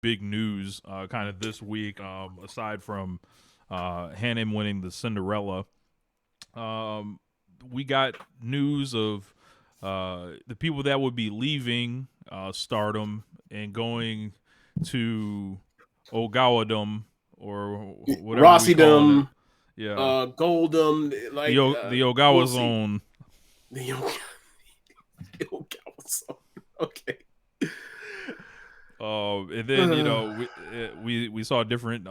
big news kind of this week, aside from Hannah winning the Cinderella. Um, we got news of the people that would be leaving Stardom and going to Ogawadom or whatever we calling it. Rossydom, Yeah, Goldum, like the we'll Ogawa see. zone. The Ogawa song. Okay. And then we saw different.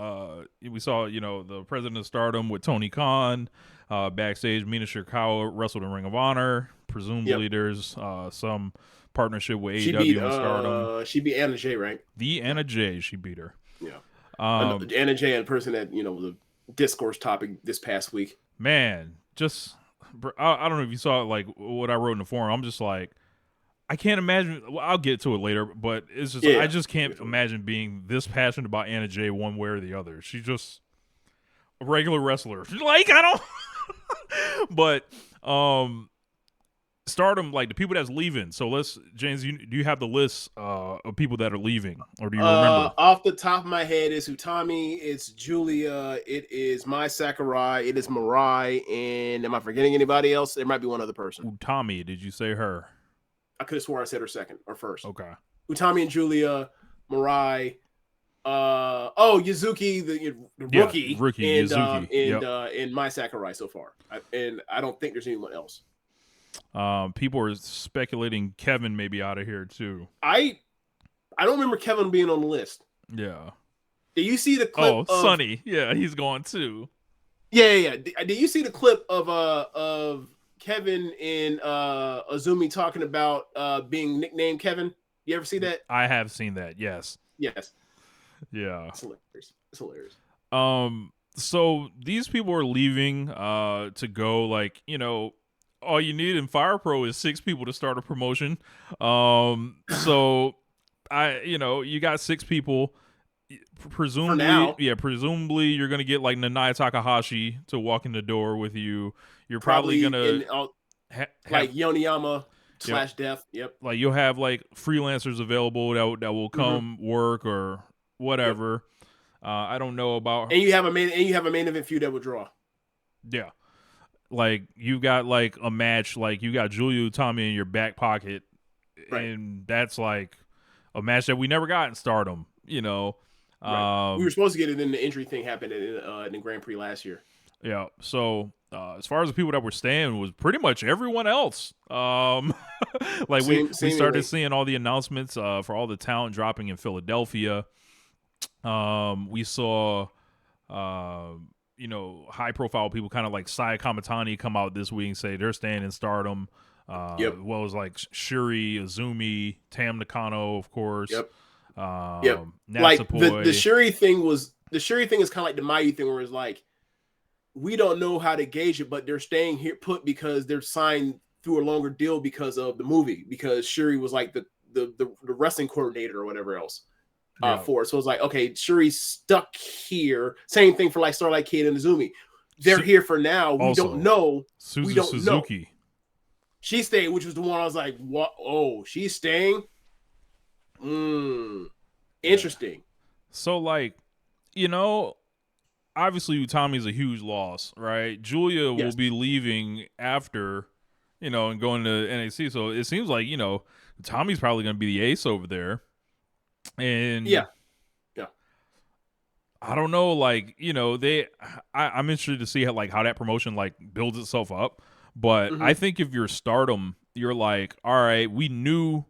We saw the president of Stardom with Tony Khan backstage. Mina Shirakawa wrestled in Ring of Honor. Presumably, Yep. there's some partnership with She beat AEW and Stardom. Anna Jay, right? The Anna Jay, she beat her. Yeah. Um, Anna Jay, a person that was a discourse topic this past week. man, just I don't know if you saw like what I wrote in the forum. I'm just like, I can't imagine. Well, I'll get to it later, but it's just I Yeah. just can't imagine being this passionate about Anna Jay one way or the other. She's just a regular wrestler. Like I don't, but Stardom, like the people that's leaving. So let's, James, do you have the list of people that are leaving, or do you remember? Off the top of my head, it's Utami, it's Julia, it is Mai Sakurai, it is Mirai, and am I forgetting anybody else? There might be one other person. Utami, did you say her? I could have swore I said her second or first. Okay. Utami and Julia, Mirai, Yuzuki, the rookie, and Yuzuki. And Mai Sakurai so far. And I don't think there's anyone else. People are speculating Kevin may be out of here too. I don't remember Kevin being on the list. Yeah. Did you see the clip? Oh, Sonny. Yeah, he's gone too. Yeah. Did you see the clip of Kevin and Azumi talking about being nicknamed Kevin? You ever see that? I have seen that. Yes. Yes. Yeah. It's hilarious. It's hilarious. So these people are leaving to go, like, all you need in Fire Pro is 6 people to start a promotion. So you got 6 people. Presumably you're gonna get like Nanai Takahashi to walk in the door with you. You're probably gonna like Yoniyama / Death. Yep. Like you'll have like freelancers available that will come work or whatever. Yep. I don't know about. And you have a main event feud that will draw. Yeah. Like you got like a match, like you got Julia Utami in your back pocket, and that's like a match that we never got in Stardom. Right. We were supposed to get it, and the injury thing happened in the Grand Prix last year. Yeah. So as far as the people that were staying was pretty much everyone else. Like we started seeing all the announcements for all the talent dropping in Philadelphia. We saw high profile people kind of like Saya Kamatani come out this week and say they're staying in Stardom. As well as like Shuri, Azumi, Tam Nakano, of course. Yep. Natsupoi. Like the Shuri thing is kind of like the Mayu thing, where it's like we don't know how to gauge it, but they're staying here put because they're signed through a longer deal because of the movie, because Shuri was like the wrestling coordinator or whatever else. For it. So it's like, okay, Shuri's stuck here. Same thing for like Starlight Kid and Azumi. They're here for now. We don't know. We don't Suzuki. Know. She stayed, which was the one I was like, what? Oh, she's staying? Interesting. Yeah. So like, obviously Utami's a huge loss, right? Julia will be leaving after, and going to NXT. So it seems like, Tommy's probably going to be the ace over there. And I don't know, like, I'm interested to see how that promotion like builds itself up. But I think if you're Stardom, you're like, all right, we knew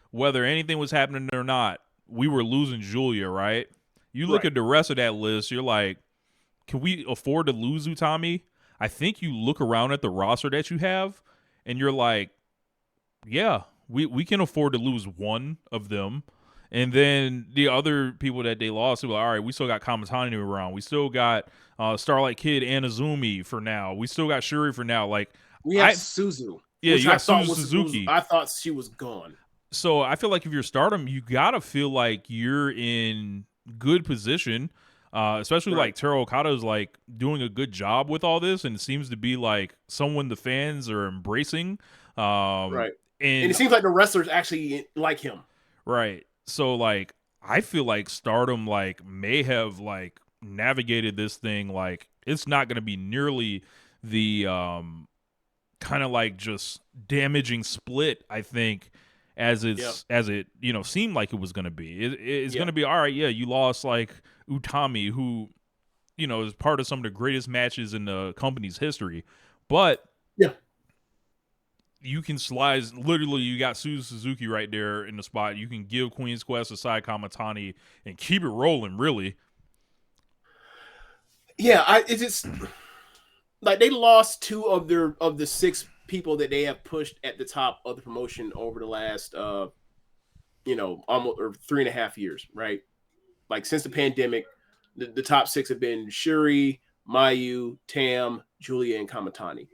whether anything was happening or not, we were losing Julia, right? You look at the rest of that list, you're like, can we afford to lose Utami? I think you look around at the roster that you have, and you're like, yeah, we can afford to lose one of them. And then the other people that they lost, like, all right, we still got Kamatani around. We still got Starlight Kid and Azumi for now. We still got Shuri for now. Like we have Suzu. Yeah, you got Suzuki. I thought she was gone. So I feel like if you're Stardom, you gotta feel like you're in good position, especially like Teru Okada's like doing a good job with all this, and it seems to be like someone the fans are embracing. And it seems like the wrestlers actually like him. Right. So like I feel like Stardom like may have like navigated this thing like it's not going to be nearly the kind of like just damaging split, I think, Yeah, as it seemed like it was going to be. It's going yeah, to be all right. Yeah, you lost like Utami, who is part of some of the greatest matches in the company's history, but yeah. you can slide. Literally, you got Suzu Suzuki right there in the spot. You can give Queen's Quest a side Kamatani and keep it rolling. Really, Yeah, it's just like they lost two of the six people that they have pushed at the top of the promotion over the last almost or 3.5 years, right? Like since the pandemic, the top six have been Shuri, Mayu, Tam, Julia, and Kamatani.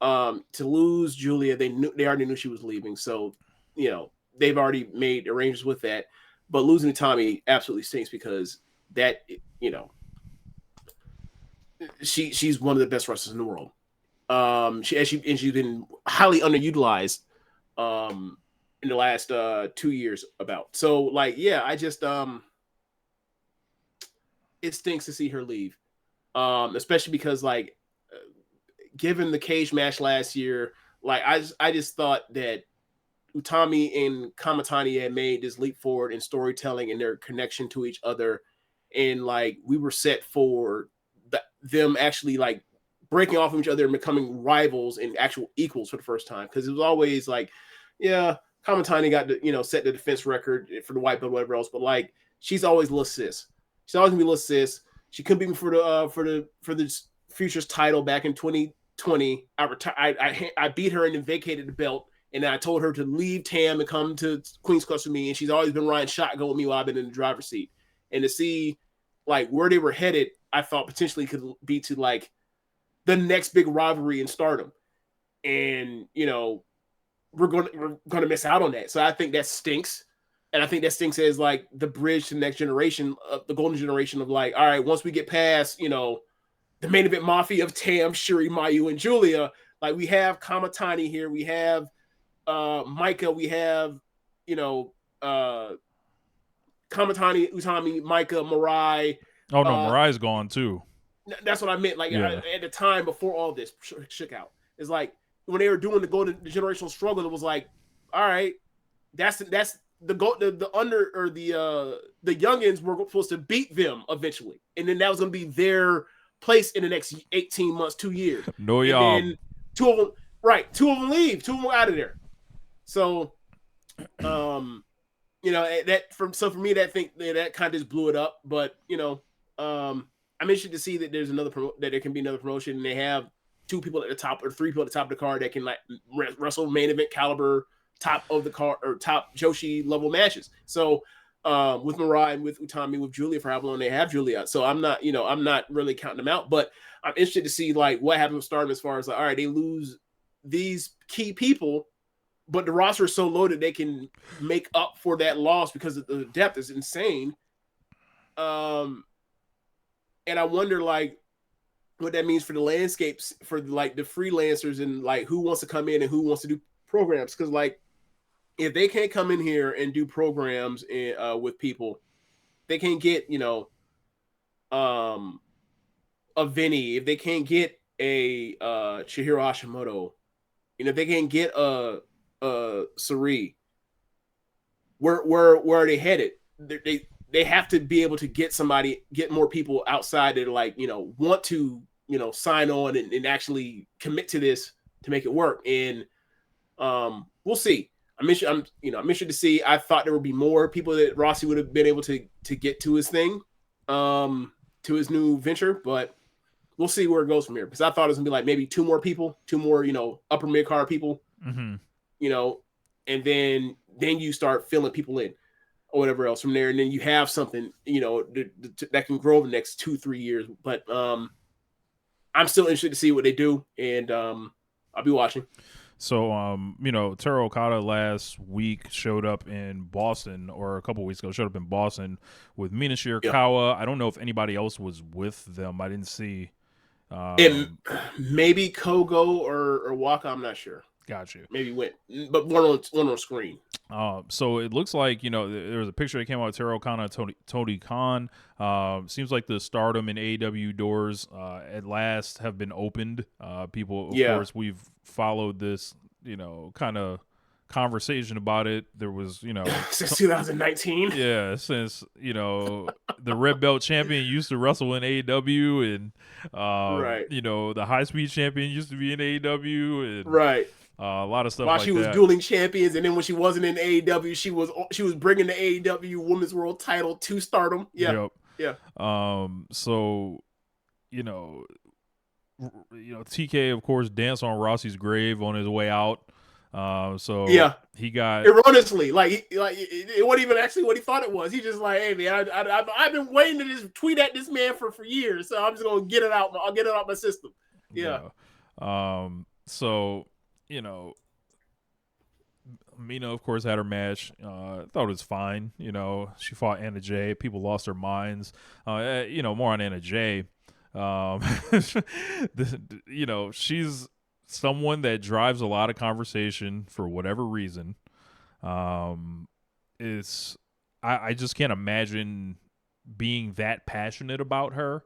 To lose Julia, they already knew she was leaving, so they've already made arrangements with that. But losing Tommy absolutely stinks because that she's one of the best wrestlers in the world. She's been highly underutilized in the last 2 years about. So like yeah, I just it stinks to see her leave. Especially because like given the cage match last year, like I just thought that Utami and Kamatani had made this leap forward in storytelling and their connection to each other, and like we were set for them actually like breaking off from each other and becoming rivals and actual equals for the first time. Because it was always like, yeah, Kamatani got to set the defense record for the white belt, whatever else, but like she's always little sis. She's always gonna be little sis. She couldn't beat me for the futures title back in 2020. I beat her and then vacated the belt, and then I told her to leave Tam and come to Queen's Quest with me. And she's always been riding shotgun with me while I've been in the driver's seat. And to see like where they were headed, I thought potentially could be to like the next big rivalry in Stardom. And we're gonna miss out on that. So I think that stinks. And I think that stinks as like the bridge to the next generation of the golden generation of like, all right, once we get past, the main event mafia of Tam, Shuri, Mayu, and Julia, like we have Kamatani here, we have Micah, we have, you know, uh, Kamatani, Utami, Micah, Mirai. oh no, Uh, Mariah's gone too. that's what I meant. Like Yeah, at the time before all this shook out, it's like when they were doing the generational struggle, it was like, all right, that's the under or the youngins were supposed to beat them eventually, and then that was going to be their place in the next 18 months, 2 years, no and y'all. then two of them leave, two of them out of there. So, um, for me that kind of just blew it up. But I'm interested to see that there's that there can be another promotion, and they have two people at the top or three people at the top of the card that can like wrestle main event caliber top of the card or top Joshi level matches. So with Mirai and with Utami, with Julia for how long they have Julia. So I'm not really counting them out, but I'm interested to see like what happens with Stardom as far as like, all right, they lose these key people, but the roster is so loaded they can make up for that loss because the depth is insane. And I wonder like what that means for the landscapes for like the freelancers and like who wants to come in and who wants to do programs, because like if they can't come in here and do programs with people, they can't get a Vinny, if they can't get a Chihiro Hashimoto, if they can't get a Sari, where are they headed? They have to be able to get more people outside that like want to sign on and actually commit to this to make it work. And we'll see. I'm interested to see. I thought there would be more people that Rossy would have been able to get to his thing, to his new venture, but we'll see where it goes from here. Because I thought it was gonna be like maybe two more upper mid card people, Mm-hmm. you know, and then you start filling people in or whatever else from there, and then you have something that can grow the next 2-3 years. But I'm still interested to see what they do, and I'll be watching. So, Taro Okada last week showed up in Boston, or a couple weeks ago, showed up in Boston with Mina Yeah, Shirakawa. I don't know if anybody else was with them. I didn't see. and Um, maybe Kogo or Waka. I'm not sure. Got you. Maybe went, but one on screen. So it looks like, there was a picture that came out of Taro Khan and Tony Khan. Seems like the Stardom and AEW doors at last have been opened. People, of course, we've followed this, kind of conversation about it. There was, since 2019. Yeah, since, the Red Belt champion used to wrestle in AEW, and, right. The High Speed champion used to be in AEW, and right. A lot of stuff while like she was that. dueling champions, and then when she wasn't in AEW, she was bringing the AEW Women's World Title to Stardom. Yeah, yep. So, TK, of course, danced on Rossy's grave on his way out. So yeah, he got erroneously, it wasn't even actually what he thought it was. He just like, hey man, I've been waiting to just tweet at this man for years, so I'm just gonna get it out. I'll get it out my system. Yeah. So, Mina, of course, had her match. Thought it was fine. She fought Anna Jay. People lost their minds. More on Anna Jay. She's someone that drives a lot of conversation for whatever reason. I just can't imagine being that passionate about her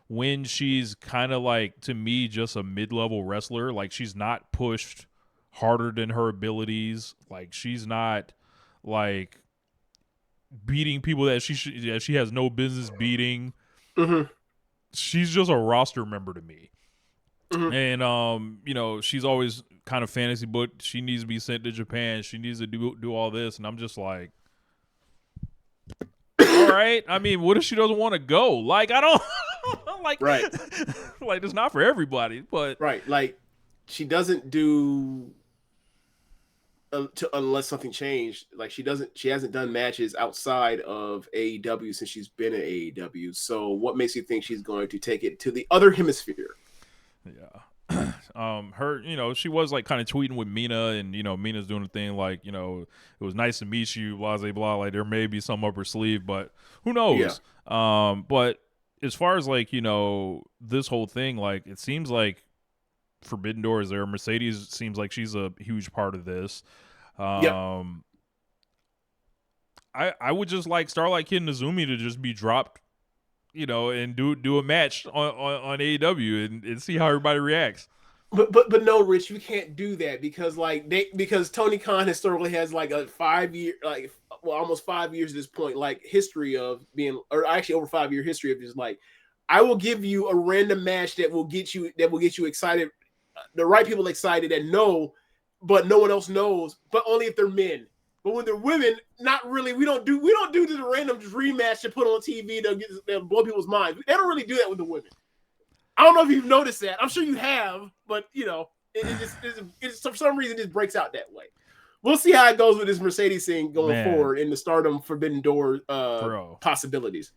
when she's kind of like, to me, just a mid-level wrestler. Like, she's not pushed harder than her abilities. Like, she's not like beating people that she has no business beating. Mm-hmm. She's just a roster member to me. Mm-hmm. And she's always kind of fantasy booked. She needs to be sent to Japan. She needs to do all this, and I'm just like, all right. I mean, what if she doesn't want to go? Like, I don't like, right. Like, it's not for everybody, but right. Like, she doesn't do unless something changed. Like, she hasn't done matches outside of AEW since she's been in AEW. So what makes you think she's going to take it to the other hemisphere? Yeah. Her, she was like kind of tweeting with Mina, and Mina's doing a thing like, it was nice to meet you, blah blah blah. Like, there may be some up her sleeve, but who knows? Yeah. But as far as like, this whole thing, like, it seems like Forbidden Door is there. Mercedes seems like she's a huge part of this. I would just like Starlight Kid and Azumi to just be dropped, and do a match on AEW and see how everybody reacts. But no, Rich, you can't do that because Tony Khan historically has like a 5 year, almost 5 years at this point, like history of being, or actually over 5 year history of just like, I will give you a random match that will get you excited, the right people excited that know, but no one else knows, but only if they're men. But when they're women, not really. We don't do the random dream match to put on TV to blow people's minds. They don't really do that with the women. I don't know if you've noticed that. I'm sure you have, but it's for some reason it breaks out that way. We'll see how it goes with this Mercedes thing going forward in the Stardom Forbidden Door possibilities.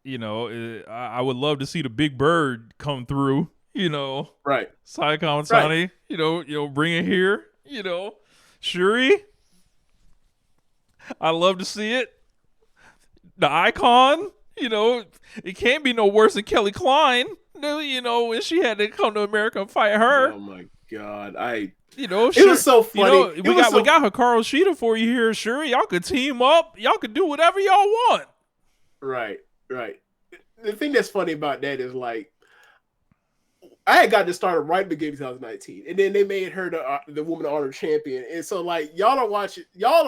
I would love to see the Big Bird come through. Right? Sai Kamatani, right. Bring it here. Shuri. I love to see it. The Icon, it can't be no worse than Kelly Klein. When she had to come to America and fight her. Oh my God, it was so funny. We got Hikaru Shida for you here, Shuri. Y'all could team up. Y'all could do whatever y'all want. Right. The thing that's funny about that is like, I had gotten to start right at the beginning of 2019, and then they made her the Woman of Honor champion, and so like y'all are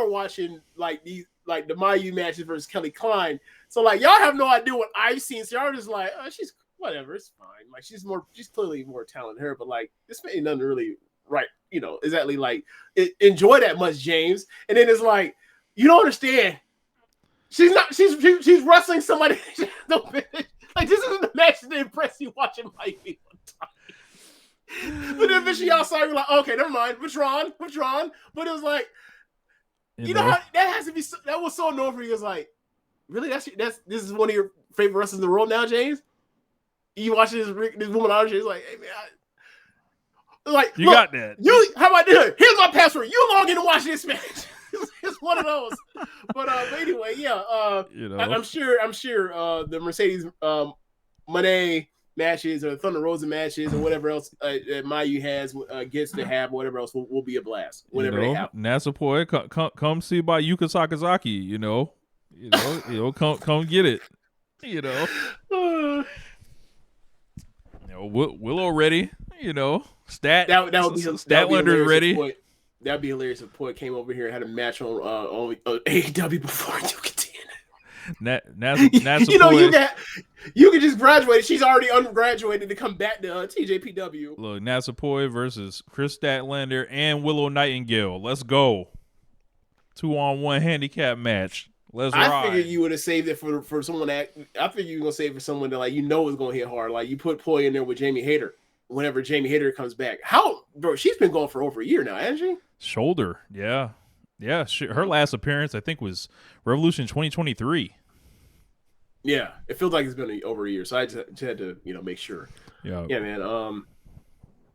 watching like these like the Mayu matches versus Kelly Klein, so like y'all have no idea what I've seen, so y'all are just like, oh, she's whatever, it's fine, like she's clearly more talented than her, but like this ain't nothing really right, exactly like enjoy that much, James, and then it's like you don't understand, she's wrestling somebody. Like, this isn't the match that impressed you watching Mikey one time. But then eventually y'all saw, you're like, okay, never mind. Withdrawn. But it was like, you know how that has to be, that was so annoying for you. It was like, really? This is one of your favorite wrestlers in the world now, James? You watching this woman on James, like, hey, man. You got that. How about this? Here's my password. You log in and watch this match. It's one of those. But anyway, yeah. I'm sure the Mercedes Moné matches or Thunder Rosa matches or whatever else that Mayu has gets to have, whatever else will be a blast whenever they have. Natsupoi, come see by Yuka Sakazaki. Come get it. Willow ready. That would be Statlander's ready. That'd be hilarious if Poi came over here and had a match on AEW before Yuka did. You can just graduate. She's already undergraduated to come back to TJPW. Look, Natsupoi versus Chris Statlander and Willow Nightingale. Let's go. 2-on-1 handicap match. Let's ride. I figured you would have saved it for someone that. I figured you were gonna save it for someone that is going to hit hard. Like you put Poi in there with Jamie Hayter. Whenever Jamie Hayter comes back, bro? She's been going for over a year now, hasn't she? Shoulder, yeah. Her last appearance, I think, was Revolution 2023. Yeah, it feels like it's been over a year, so I just had to, make sure. Yeah, man.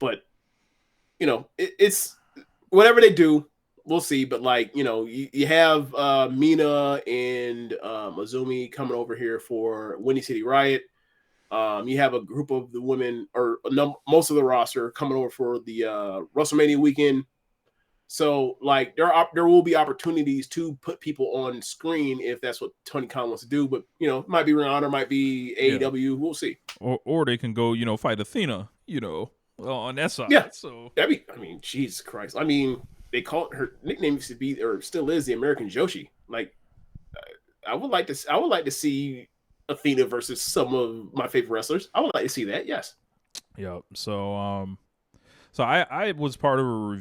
But it's whatever they do, we'll see. But you have Mina and Azumi coming over here for Windy City Riot. You have a group of the women, or most of the roster, coming over for the WrestleMania weekend. So, there will be opportunities to put people on screen if that's what Tony Khan wants to do. But it might be Ring of Honor, might be AEW. We'll see. Or they can go, fight Athena. On that side. Yeah. So Jesus Christ. They called her nickname used to be, or still is, the American Joshi. I would like to see Athena versus some of my favorite wrestlers. I would like to see that. Yes. Yeah. So I was part of a review